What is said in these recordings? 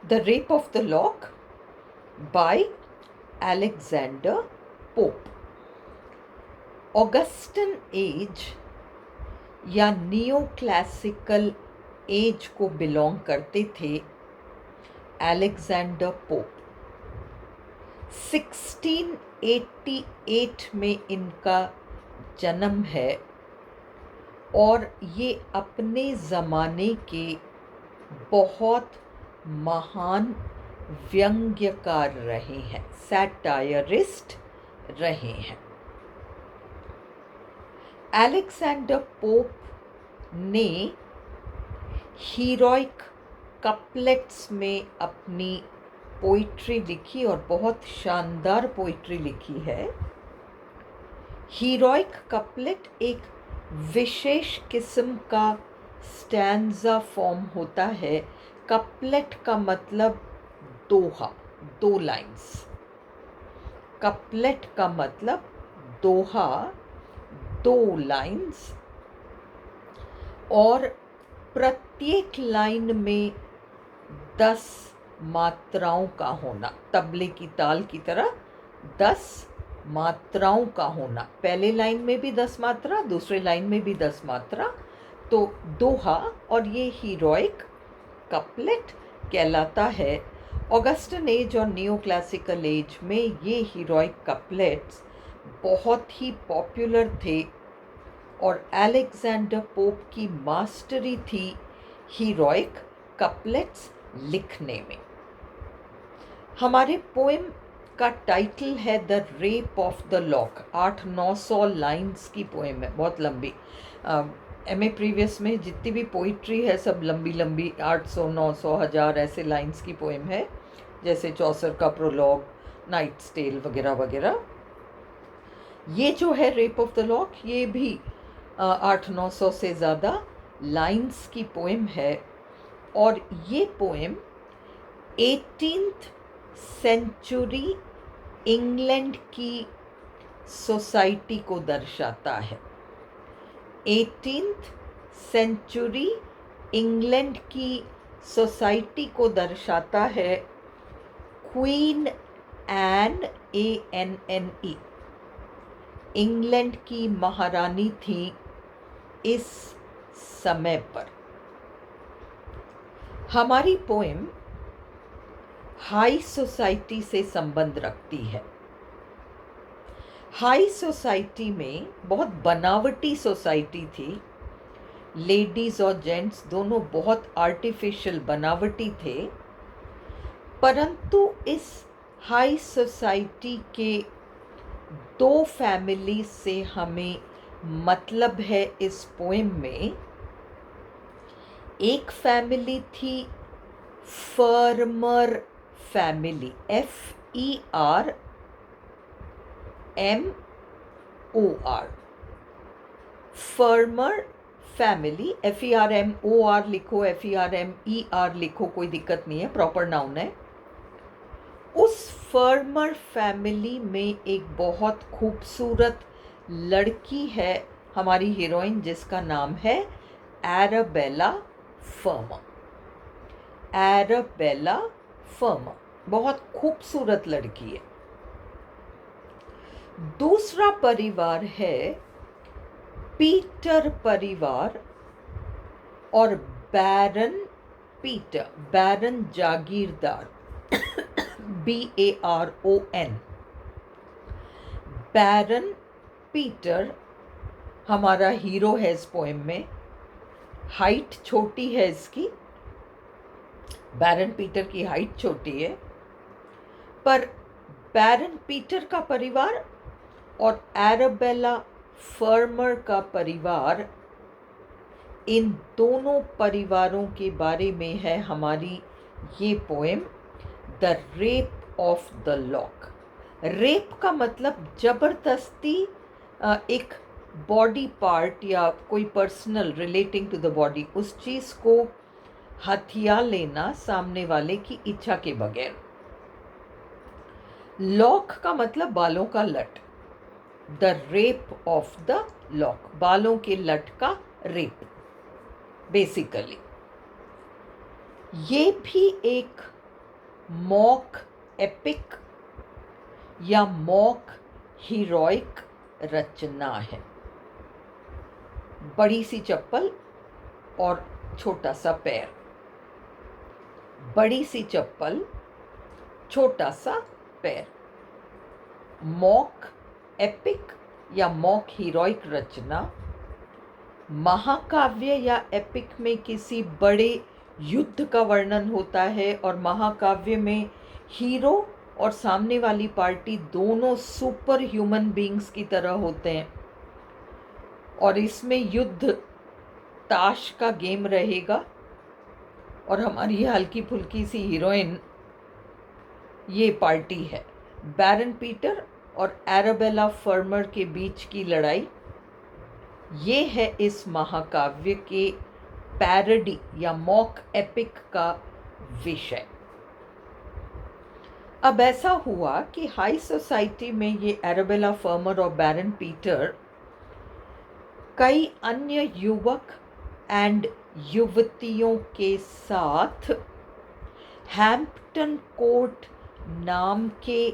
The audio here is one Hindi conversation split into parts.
The Rape of the Lock by Alexander Pope. Augustan age या नियो क्लासिकल एज को बिलोंग करते थे अलेक्जेंडर पोप। 1688 में इनका जन्म है और ये अपने ज़माने के बहुत महान व्यंग्यकार रहे हैं, सैटायरिस्ट रहे हैं। अलेक्जेंडर पोप ने हीरोइक कपलेट्स में अपनी पोइट्री लिखी और बहुत शानदार पोइट्री लिखी है। हीरोइक कपलेट एक विशेष किस्म का स्टैंजा फॉर्म होता है। कपलेट का मतलब दोहा, दो लाइंस। कपलेट का मतलब दोहा, दो लाइंस, और प्रत्येक लाइन में 10 मात्राओं का होना, तबले की ताल की तरह 10 मात्राओं का होना। पहले लाइन में भी 10 मात्रा, दूसरे लाइन में भी 10 मात्रा, तो दोहा, और ये हीरोइक कपलेट कहलाता है। ऑगस्टन एज और नियो क्लासिकल एज में ये हीरोइक कपलेट्स बहुत ही पॉपुलर थे और अलेक्जेंडर पोप की मास्टरी थी हीरोइक कपलेट्स लिखने में। हमारे पोएम का टाइटल है the rape of the lock. 800-900 lines की पोएम है, बहुत लंबी। एमए प्रीवियस में जितनी भी पोइट्री है सब लंबी लंबी 800, 900, 1000 ऐसे लाइन्स की पोएम है, जैसे चौसर का प्रोलॉग, नाइट्स टेल वगैरह वगैरह। ये जो है रेप ऑफ द लॉक, ये भी 800-900 से ज़्यादा लाइन्स की पोएम है और ये पोएम 18th सेंचुरी इंग्लैंड की सोसाइटी को दर्शाता है। 18th सेंचुरी इंग्लैंड की सोसाइटी को दर्शाता है। क्वीन एन, ANNE, इंग्लैंड की महारानी थी इस समय पर। हमारी पोएम हाई सोसाइटी से संबंध रखती है। हाई सोसाइटी में बहुत बनावटी सोसाइटी थी। लेडीज़ और जेंट्स दोनों बहुत आर्टिफिशियल बनावटी थे, परंतु इस हाई सोसाइटी के 2 फैमिली से हमें मतलब है इस पोएम में। एक फैमिली थी farmer family, FERMOR, farmer family. FERMOR लिखो, FERMER लिखो, कोई दिक्कत नहीं है, प्रॉपर नाउन है। उस फर्मर फैमिली में एक बहुत खूबसूरत लड़की है हमारी हीरोइन, जिसका नाम है एराबेला फर्मर। एराबेला फर्मर बहुत खूबसूरत लड़की है। दूसरा परिवार है पीटर परिवार और बैरन पीटर, बैरन जागीरदार, BARON। बैरन पीटर हमारा हीरो है इस पोएम में। हाइट छोटी है इसकी, बैरन पीटर की हाइट छोटी है, पर बैरन पीटर का परिवार और एराबेला फर्मर का परिवार, इन दोनों परिवारों के बारे में है हमारी ये poem the rape of the lock. Rape का मतलब जबरदस्ती एक बॉडी पार्ट या कोई personal relating to the body, उस चीज़ को हथिया लेना सामने वाले की इच्छा के बगैर। लॉक का मतलब बालों का लट। The rape of the lock, बालों के लट का रेप बेसिकली। ये भी एक मॉक एपिक या मॉक हीरोइक रचना है। बड़ी सी चप्पल और छोटा सा पैर, बड़ी सी चप्पल, छोटा सा पैर। मॉक एपिक या मॉक हीरोइक रचना महाकाव्य या एपिक में किसी बड़े युद्ध का वर्णन होता है और महाकाव्य में हीरो और सामने वाली पार्टी दोनों सुपर ह्यूमन बीइंग्स की तरह होते हैं और इसमें युद्ध ताश का गेम रहेगा और हमारी हल्की फुल्की सी हीरोइन ये पार्टी है। बैरन पीटर और एराबेला फर्मर के बीच की लड़ाई, ये है इस महाकाव्य के पैरोडी या मॉक एपिक का विषय। अब ऐसा हुआ कि हाई सोसाइटी में ये एराबेला फर्मर और बैरन पीटर कई अन्य युवक एंड युवतियों के साथ हैम्पटन कोर्ट नाम के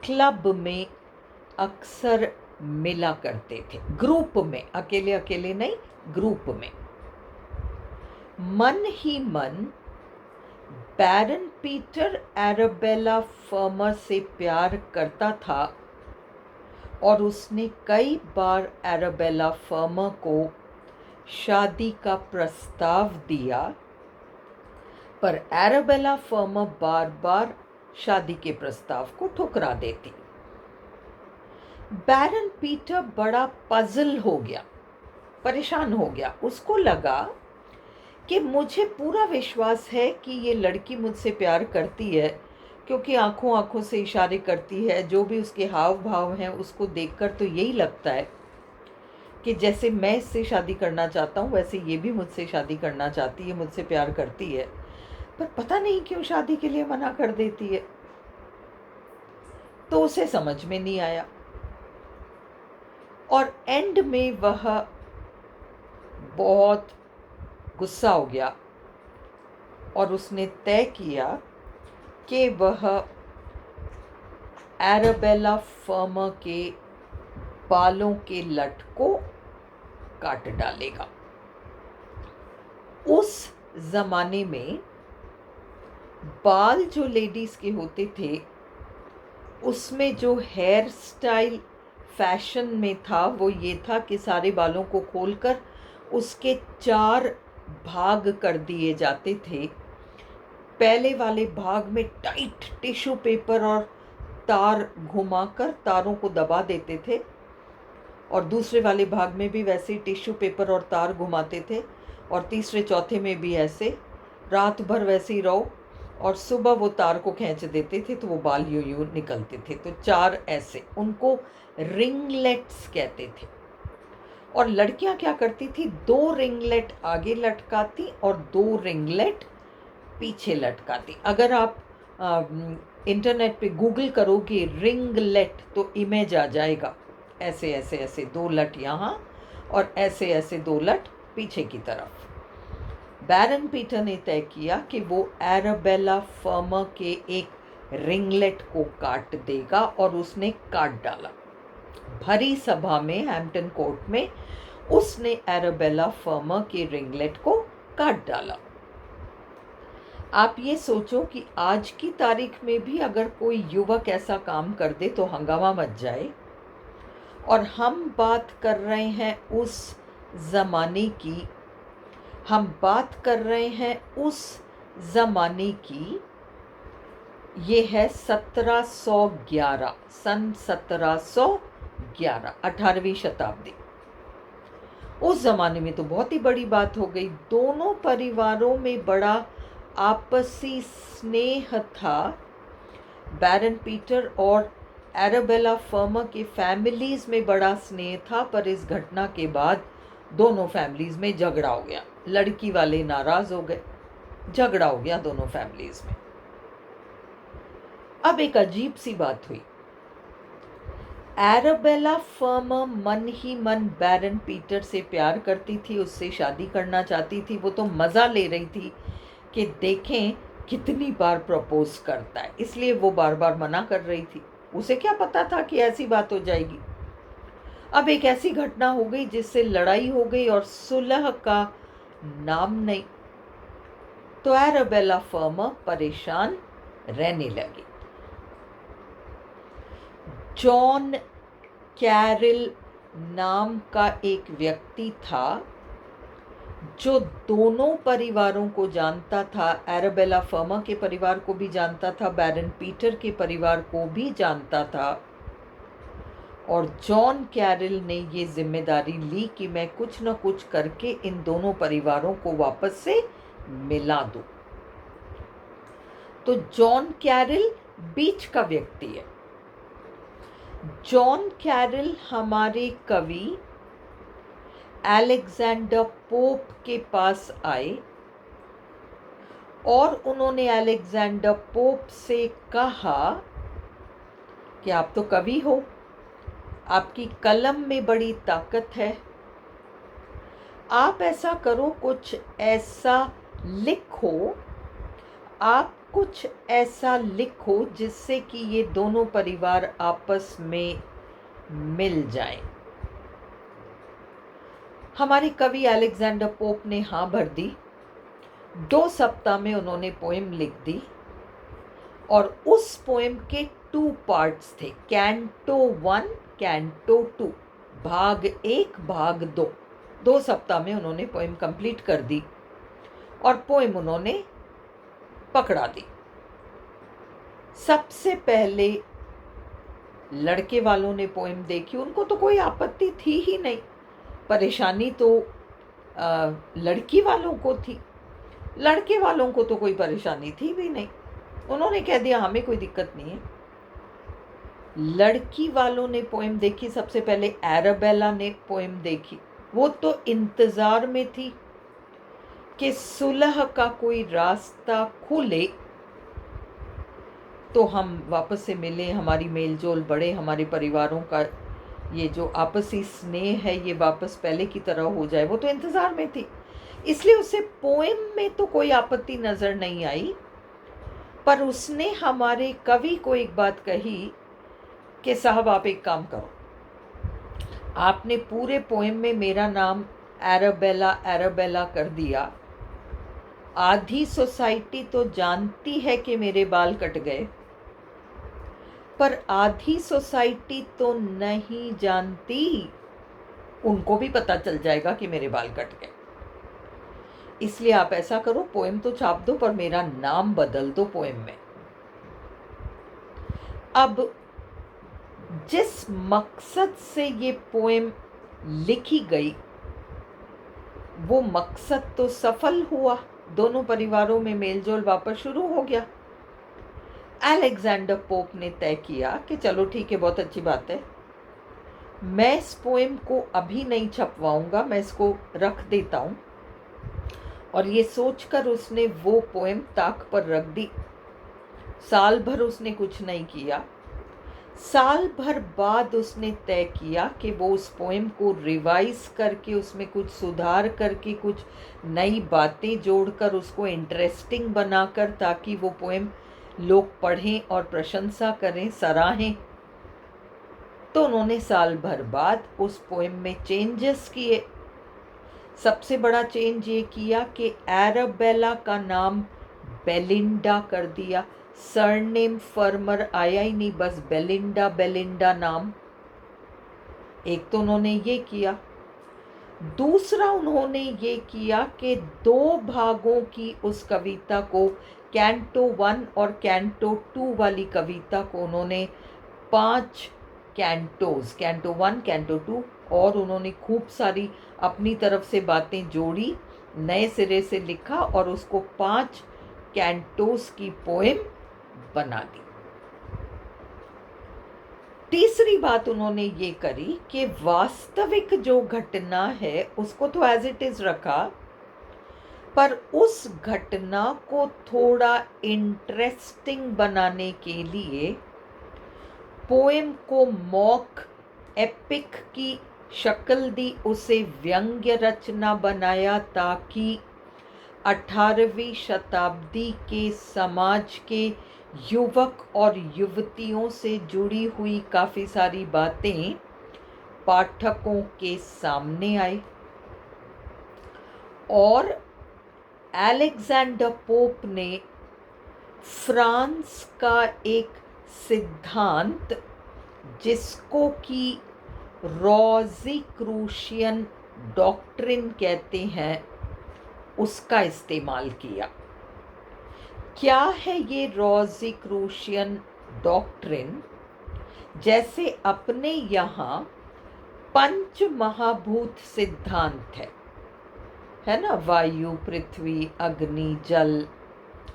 क्लब में अक्सर मिला करते थे, ग्रुप में, अकेले अकेले नहीं, ग्रुप में। मन ही मन बैरन पीटर एराबेला फर्मर से प्यार करता था और उसने कई बार एराबेला फर्मर को शादी का प्रस्ताव दिया, पर एराबेला फर्मर बार बार शादी के प्रस्ताव को ठुकरा देती। बैरन पीटर बड़ा पजल हो गया, परेशान हो गया। उसको लगा कि मुझे पूरा विश्वास है कि ये लड़की मुझसे प्यार करती है, क्योंकि आंखों आंखों से इशारे करती है, जो भी उसके हाव भाव हैं उसको देखकर तो यही लगता है कि जैसे मैं इससे शादी करना चाहता हूँ वैसे ये भी मुझसे शादी करना चाहती है, मुझसे प्यार करती है, पर पता नहीं क्यों शादी के लिए मना कर देती है। तो उसे समझ में नहीं आया और एंड में वह बहुत गुस्सा हो गया और उसने तय किया कि वह एराबेला फर्मर के बालों के लट को काट डालेगा। उस जमाने में बाल जो लेडीज के होते थे उसमें जो हेयर स्टाइल फैशन में था वो ये था कि सारे बालों को खोलकर उसके 4 भाग कर दिए जाते थे। पहले वाले भाग में टाइट टिश्यू पेपर और तार घुमाकर तारों को दबा देते थे और दूसरे वाले भाग में भी वैसे ही टिश्यू पेपर और तार घुमाते थे और तीसरे चौथे में भी ऐसे, रात भर वैसे ही रहो और सुबह वो तार को खींच देते थे तो वो बाल यूं यूं निकलते थे। तो 4 ऐसे, उनको रिंगलेट्स कहते थे। और लड़कियां क्या करती थी, 2 रिंगलेट आगे लटकाती और 2 रिंगलेट पीछे लटकाती। अगर आप इंटरनेट पे गूगल करोगे रिंगलेट तो इमेज आ जाएगा, ऐसे ऐसे ऐसे 2 लट यहाँ और ऐसे ऐसे 2 लट पीछे की तरफ। बैरन पीटर ने तय किया कि वो एराबेला फर्मर के एक रिंगलेट को काट देगा और उसने काट डाला। भरी सभा में हैम्पटन कोर्ट में उसने एराबेला फर्मर के रिंगलेट को काट डाला। आप ये सोचो कि आज की तारीख में भी अगर कोई युवक ऐसा काम कर दे तो हंगामा मच जाए। और हम बात कर रहे हैं उस ज़माने की, हम बात कर रहे हैं उस ज़माने की, ये है 1711, सन 1711, 18वीं शताब्दी। उस ज़माने में तो बहुत ही बड़ी बात हो गई। दोनों परिवारों में बड़ा आपसी स्नेह था। बैरन पीटर और एराबेला फर्मर के फैमिलीज़ में बड़ा स्नेह था, पर इस घटना के बाद दोनों फैमिलीज़ में झगड़ा हो गया। लड़की वाले नाराज़ हो गए, झगड़ा हो गया दोनों फैमिलीज़ में। अब एक अजीब सी बात हुई। एराबेला फर्मर मन ही मन बैरन पीटर से प्यार करती थी, उससे शादी करना चाहती थी। वो तो मज़ा ले रही थी कि देखें कितनी बार प्रपोज करता है, इसलिए वो बार बार मना कर रही थी। उसे क्या पता था कि ऐसी बात हो जाएगी। अब एक ऐसी घटना हो गई जिससे लड़ाई हो गई और सुलह का नाम नहीं। तो एराबेला फर्मर परेशान रहने लगी। जॉन कैरिल नाम का एक व्यक्ति था जो दोनों परिवारों को जानता था। एराबेला फर्मर के परिवार को भी जानता था, बैरन पीटर के परिवार को भी जानता था। और जॉन कैरिल ने ये जिम्मेदारी ली कि मैं कुछ न कुछ करके इन दोनों परिवारों को वापस से मिला दूं। तो जॉन कैरिल बीच का व्यक्ति है। जॉन कैरिल हमारे कवि अलेक्जेंडर पोप के पास आए और उन्होंने अलेक्जेंडर पोप से कहा कि आप तो कवि हो, आपकी कलम में बड़ी ताकत है, आप ऐसा करो, कुछ ऐसा लिखो, आप कुछ ऐसा लिखो जिससे कि ये दोनों परिवार आपस में मिल जाएं। हमारे कवि अलेक्जेंडर पोप ने हाँ भर दी। 2 सप्ताह में उन्होंने पोएम लिख दी और उस पोएम के 2 पार्ट्स थे, कैंटो 1, कैंटो 2, भाग 1, भाग 2। 2 सप्ताह में उन्होंने पोएम कंप्लीट कर दी और पोएम उन्होंने पकड़ा दी। सबसे पहले लड़के वालों ने पोएम देखी, उनको तो कोई आपत्ति थी ही नहीं। परेशानी तो लड़की वालों को थी, लड़के वालों को तो कोई परेशानी थी भी नहीं। उन्होंने कह दिया हमें कोई दिक्कत नहीं है। लड़की वालों ने पोएम देखी। सबसे पहले एराबेला ने पोएम देखी। वो तो इंतज़ार में थी कि सुलह का कोई रास्ता खुले तो हम वापस से मिलें, हमारी मेलजोल बढ़े, हमारे परिवारों का ये जो आपसी स्नेह है ये वापस पहले की तरह हो जाए। वो तो इंतज़ार में थी, इसलिए उसे पोएम में तो कोई आपत्ति नज़र नहीं आई। पर उसने हमारे कवि को एक बात कही कि साहब आप एक काम करो, आपने पूरे पोएम में मेरा नाम एराबेला एराबेला कर दिया, आधी सोसाइटी तो जानती है कि मेरे बाल कट गए, पर आधी सोसाइटी तो नहीं जानती, उनको भी पता चल जाएगा कि मेरे बाल कट गए। इसलिए आप ऐसा करो, पोएम तो छाप दो पर मेरा नाम बदल दो पोएम में। अब जिस मकसद से ये पोएम लिखी गई वो मकसद तो सफल हुआ, दोनों परिवारों में मेलजोल वापस शुरू हो गया। अलेक्जेंडर पोप ने तय किया कि चलो ठीक है, बहुत अच्छी बात है, मैं इस पोएम को अभी नहीं छपवाऊंगा, मैं इसको रख देता हूँ। और ये सोचकर उसने वो पोएम ताक पर रख दी। साल भर उसने कुछ नहीं किया। साल भर बाद उसने तय किया कि वो उस पोएम को रिवाइज करके उसमें कुछ सुधार करके कुछ नई बातें जोड़कर उसको इंटरेस्टिंग बनाकर, ताकि वो पोएम लोग पढ़ें और प्रशंसा करें, सराहें। तो उन्होंने साल भर बाद उस पोएम में चेंजेस किए। सबसे बड़ा चेंज ये किया कि एराबेला का नाम बेलिंडा कर दिया। सरनेम फर्मर आया ही नहीं, बस बेलिंडा बेलिंडा नाम। एक तो उन्होंने ये किया। दूसरा उन्होंने ये किया कि 2 भागों की उस कविता को, कैंटो 1 और कैंटो 2 वाली कविता को उन्होंने 5 कैंटोज, कैंटो 1, कैंटो 2, और उन्होंने खूब सारी अपनी तरफ से बातें जोड़ी, नए सिरे से लिखा और उसको 5 कैंटोस की पोएम बना दी। तीसरी बात उन्होंने ये करी कि वास्तविक जो घटना है उसको तो एज इट इज रखा, पर उस घटना को थोड़ा इंटरेस्टिंग बनाने के लिए पोएम को मॉक एपिक की शक्ल दी, उसे व्यंग्य रचना बनाया, ताकि 18वीं शताब्दी के समाज के युवक और युवतियों से जुड़ी हुई काफ़ी सारी बातें पाठकों के सामने आई और अलेक्जेंडर पोप ने फ्रांस का एक सिद्धांत जिसको कि रोज़िक्रूशियन डॉक्ट्रिन कहते हैं उसका इस्तेमाल किया। क्या है ये रोज़िक्रूशियन डॉक्ट्रिन? जैसे अपने यहाँ पंच महाभूत सिद्धांत है ना, वायु, पृथ्वी, अग्नि, जल,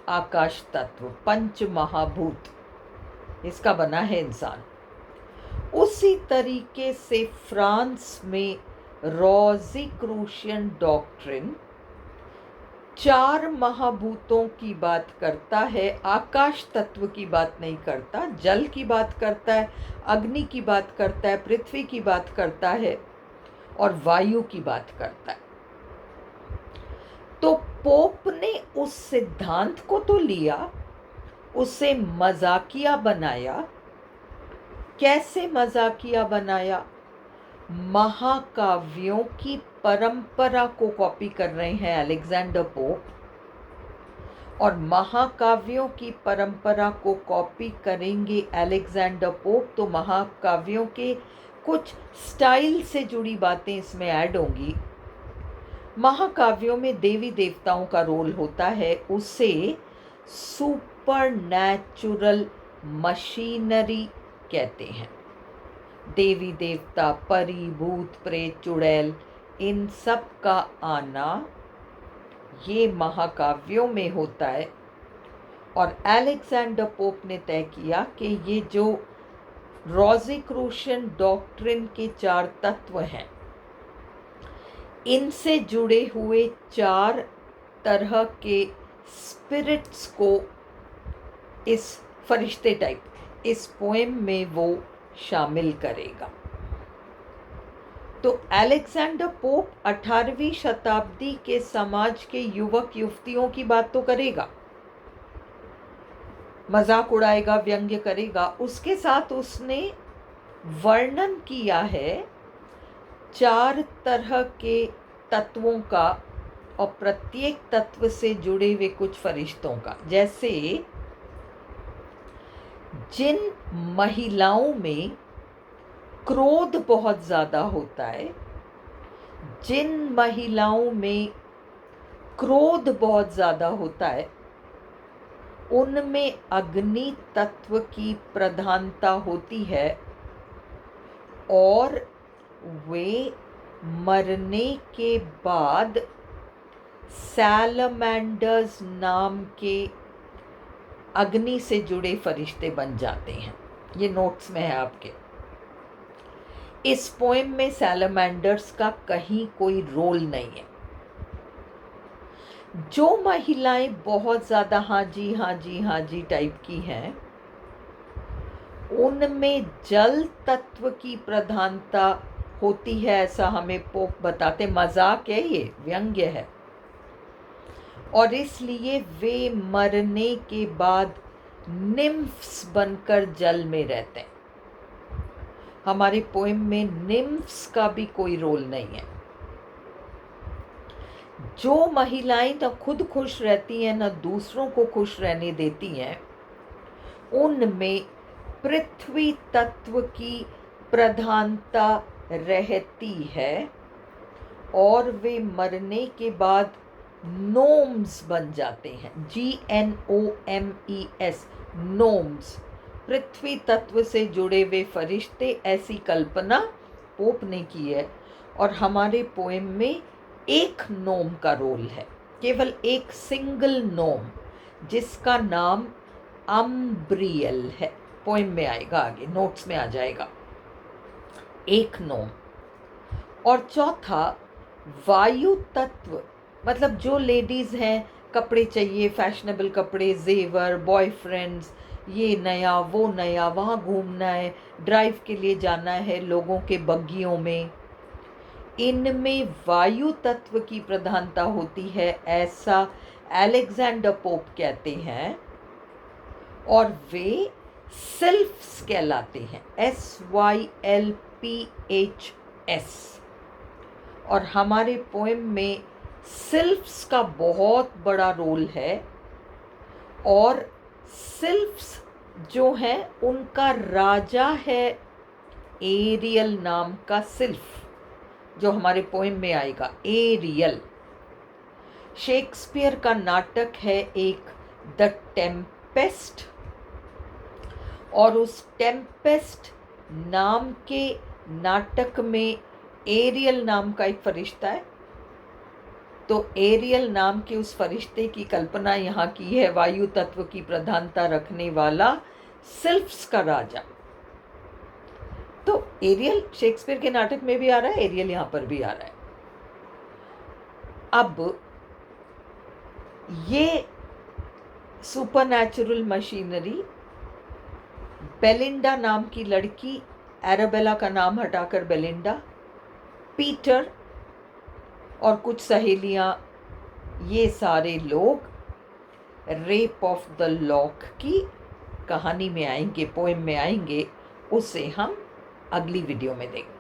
आकाश तत्व, पंच महाभूत, इसका बना है इंसान। उसी तरीके से फ्रांस में रोज़िक्रूशियन डॉक्ट्रिन 4 महाभूतों की बात करता है, आकाश तत्व की बात नहीं करता, जल की बात करता है, अग्नि की बात करता है, पृथ्वी की बात करता है और वायु की बात करता है। तो पोप ने उस सिद्धांत को तो लिया, उसे मजाकिया बनाया। कैसे मजाकिया बनाया? महाकाव्यों की परंपरा को कॉपी कर रहे हैं अलेक्जेंडर पोप, और महाकाव्यों की परंपरा को कॉपी करेंगे अलेक्जेंडर पोप तो महाकाव्यों के कुछ स्टाइल से जुड़ी बातें इसमें ऐड होंगी। महाकाव्यों में देवी देवताओं का रोल होता है, उसे सुपर नेचुरल मशीनरी कहते हैं। देवी देवता, परी, भूत, प्रेत, चुड़ैल, इन सब का आना ये महाकाव्यों में होता है। और अलेक्जेंडर पोप ने तय किया कि ये जो रोज़िक्रूशियन डॉक्ट्रिन के 4 तत्व हैं, इनसे जुड़े हुए 4 तरह के स्पिरिट्स को इस फरिश्ते टाइप इस पोएम में वो शामिल करेगा। तो अलेक्जेंडर पोप 18वीं शताब्दी के समाज के युवक युवतियों की बात तो करेगा, मजाक उड़ाएगा, व्यंग्य करेगा। उसके साथ उसने वर्णन किया है 4 तरह के तत्वों का और प्रत्येक तत्व से जुड़े हुए कुछ फरिश्तों का। जैसे जिन महिलाओं में क्रोध बहुत ज़्यादा होता है, जिन महिलाओं में क्रोध बहुत ज़्यादा होता है, उनमें अग्नि तत्व की प्रधानता होती है और वे मरने के बाद सैलमेंडर्स नाम के अग्नि से जुड़े फरिश्ते बन जाते हैं। ये नोट्स में है आपके। इस पोएम में सैलमेंडर्स का कहीं कोई रोल नहीं है। जो महिलाएं बहुत ज़्यादा हाँ जी हाँ जी हाँ जी टाइप की हैं, उनमें जल तत्व की प्रधानता होती है, ऐसा हमें पोप बताते। मजाक है, ये व्यंग्य है, और इसलिए वे मरने के बाद निम्फ्स बनकर जल में रहते हैं। हमारे पोएम में निम्फ्स का भी कोई रोल नहीं है। जो महिलाएं न खुद खुश रहती हैं न दूसरों को खुश रहने देती हैं, उनमें पृथ्वी तत्व की प्रधानता रहती है और वे मरने के बाद नोम्स बन जाते हैं। GNOMES, नोम्स, पृथ्वी तत्व से जुड़े हुए फरिश्ते। ऐसी कल्पना पोप ने की है और हमारे पोएम में एक नोम का रोल है, केवल एक सिंगल नोम, जिसका नाम अम्ब्रियल है। पोएम में आएगा, आगे नोट्स में आ जाएगा। एक नोम। और चौथा वायु तत्व, मतलब जो लेडीज़ हैं, कपड़े चाहिए, फैशनेबल कपड़े, जेवर, बॉयफ्रेंड्स, ये नया वो नया, वहाँ घूमना है, ड्राइव के लिए जाना है लोगों के बग्गियों में, इनमें वायु तत्व की प्रधानता होती है, ऐसा अलेक्जेंडर पोप कहते हैं, और वे सिल्फ्स कहलाते हैं, SYLPHS। और हमारे पोएम में सिल्फ्स का बहुत बड़ा रोल है, और सिल्फ्स जो हैं उनका राजा है एरियल नाम का सिल्फ, जो हमारे पोएम में आएगा एरियल। शेक्सपियर का नाटक है एक द टेम्पेस्ट, और उस टेम्पेस्ट नाम के नाटक में एरियल नाम का एक फरिश्ता है। तो एरियल नाम के उस फरिश्ते की कल्पना यहाँ की है, वायु तत्व की प्रधानता रखने वाला, सिल्फ्स का राजा। तो एरियल शेक्सपियर के नाटक में भी आ रहा है, एरियल यहाँ पर भी आ रहा है। अब ये सुपरनैचुरल मशीनरी बेलिंडा नाम की लड़की, एराबेला का नाम हटाकर बेलिंडा, पीटर और कुछ सहेलियां, ये सारे लोग रेप ऑफ द लॉक की कहानी में आएंगे, पोएम में आएंगे। उसे हम अगली वीडियो में देखेंगे।